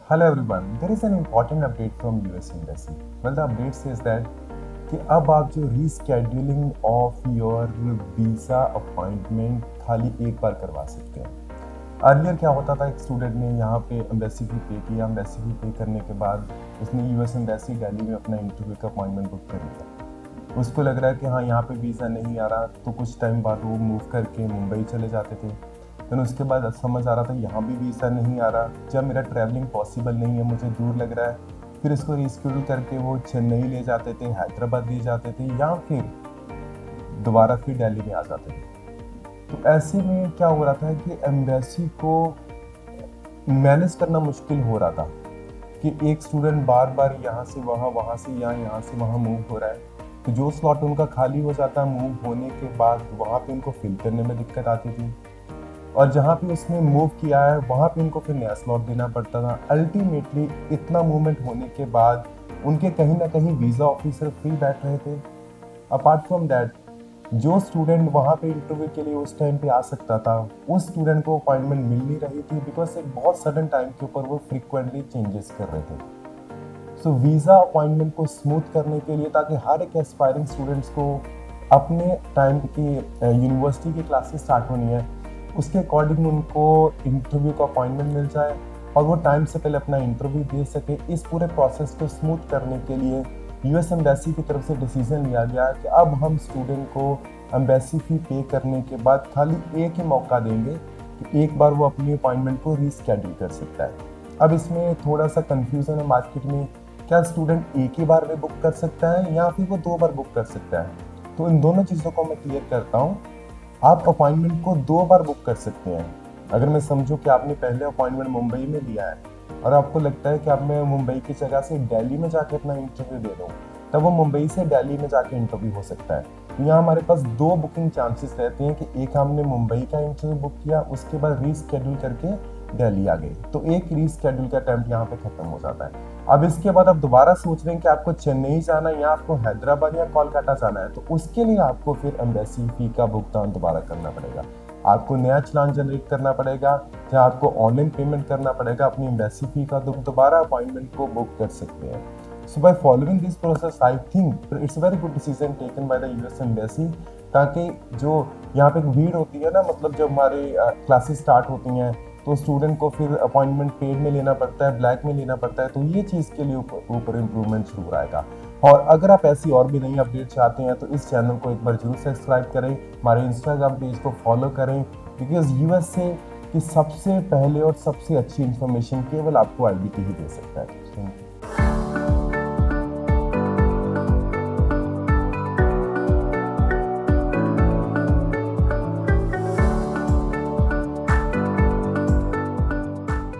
Hello everyone, there is an important update from US Embassy. Well, the update says that कि अब आप जो rescheduling of your visa appointment खाली एक बार करवा सकते हैं। अर्लियर क्या होता था, एक स्टूडेंट ने यहाँ पे एम्बेसी फी पे किया, एम्बेसी फी पे करने के बाद उसने यूएस एम्बेसी दिल्ली में अपना इंटरव्यू का अपॉइंटमेंट बुक कर लिया। उसको लग रहा है कि हाँ यहाँ पे वीज़ा नहीं आ रहा, तो कुछ टाइम बाद वो मूव करके मुंबई चले जाते थे। फिर उसके बाद समझ आ रहा था यहाँ भी वीज़ा नहीं आ रहा, जब मेरा ट्रैवलिंग पॉसिबल नहीं है, मुझे दूर लग रहा है, फिर इसको रिस्केड्यूल करके वो चेन्नई ले जाते थे, हैदराबाद ले जाते थे, या फिर दोबारा फिर दिल्ली में आ जाते थे। तो ऐसे में क्या हो रहा था कि एम्बेसी को मैनेज करना मुश्किल हो रहा था कि एक स्टूडेंट बार बार यहाँ से वहाँ, वहाँ से यहाँ, यहाँ से वहाँ मूव हो रहा है। तो जो स्लॉट उनका खाली हो जाता है मूव होने के बाद, वहाँ पे उनको फिल करने में दिक्कत आती थी, और जहाँ पे उसने मूव किया है वहाँ पे उनको फिर नया स्लॉट देना पड़ता था। अल्टीमेटली इतना मूवमेंट होने के बाद उनके कहीं ना कहीं वीज़ा ऑफिसर फ्री बैठ रहे थे। अपार्ट फ्रॉम दैट, जो स्टूडेंट वहाँ पे इंटरव्यू के लिए उस टाइम पे आ सकता था, उस स्टूडेंट को अपॉइंटमेंट मिल नहीं रही थी, बिकॉज एक बहुत सडन टाइम के ऊपर वो फ्रिक्वेंटली चेंजेस कर रहे थे। सो वीज़ा अपॉइंटमेंट को स्मूथ करने के लिए, ताकि हर एक एस्पायरिंग स्टूडेंट्स को अपने टाइम की यूनिवर्सिटी की क्लासेस स्टार्ट होनी है, उसके अकॉर्डिंग उनको इंटरव्यू का अपॉइंटमेंट मिल जाए और वो टाइम से पहले अपना इंटरव्यू दे सके। इस पूरे प्रोसेस को स्मूथ करने के लिए यूएस एम्बेसी की तरफ से डिसीजन लिया गया कि अब हम स्टूडेंट को एम्बेसी फी पे करने के बाद खाली एक ही मौका देंगे कि एक बार वो अपनी अपॉइंटमेंट को रीस्केड्यूल कर सकता है। अब इसमें थोड़ा सा कंफ्यूजन है मार्केट में, क्या स्टूडेंट एक ही बार में बुक कर सकता है या फिर वो 2 बार बुक कर सकता है। तो इन दोनों चीज़ों को मैं क्लियर करता हूँ। आप अपॉइंटमेंट को 2 बार बुक कर सकते हैं। अगर मैं समझूं कि आपने पहले अपॉइंटमेंट मुंबई में लिया है और आपको लगता है कि अब मैं मुंबई की जगह से दिल्ली में जाके अपना इंटरव्यू दे दूं, तब वो मुंबई से दिल्ली में जाके इंटरव्यू हो सकता है। तो यहाँ हमारे पास 2 बुकिंग चांसेस रहते हैं कि एक हमने मुंबई का इंटरव्यू बुक किया, उसके बाद रीस्केड्यूल करके दिल्ली आ गई, तो एक रीस्केड्यूल का अटेम्प्ट यहाँ पे खत्म हो जाता है। अब इसके बाद आप दोबारा सोच रहे हैं कि आपको चेन्नई जाना है या आपको हैदराबाद या कोलकाता जाना है, तो उसके लिए आपको फिर एम्बेसी फी का भुगतान दोबारा करना पड़ेगा। आपको नया चालान जनरेट करना पड़ेगा, या आपको ऑनलाइन पेमेंट करना पड़ेगा अपनी एम्बेसी फी का, तो दोबारा अपॉइंटमेंट को बुक कर सकते हैं। So by following this process, I think it's very good decision taken by the US embassy, ताकि जो यहाँ पे भीड़ होती है ना, मतलब जब हमारे क्लासेस स्टार्ट होती हैं तो स्टूडेंट को फिर अपॉइंटमेंट पेड में लेना पड़ता है, ब्लैक में लेना पड़ता है, तो ये चीज़ के लिए ऊपर इम्प्रूवमेंट जरूर आएगा। और अगर आप ऐसी और भी नई अपडेट चाहते हैं तो इस चैनल को एक बार जरूर सब्सक्राइब करें, हमारे इंस्टाग्राम पेज को फॉलो करें, बिकॉज यूएस से की सबसे पहले और सबसे अच्छी इन्फॉर्मेशन केवल आपको आईबीटी ही दे सकता है। Thank you.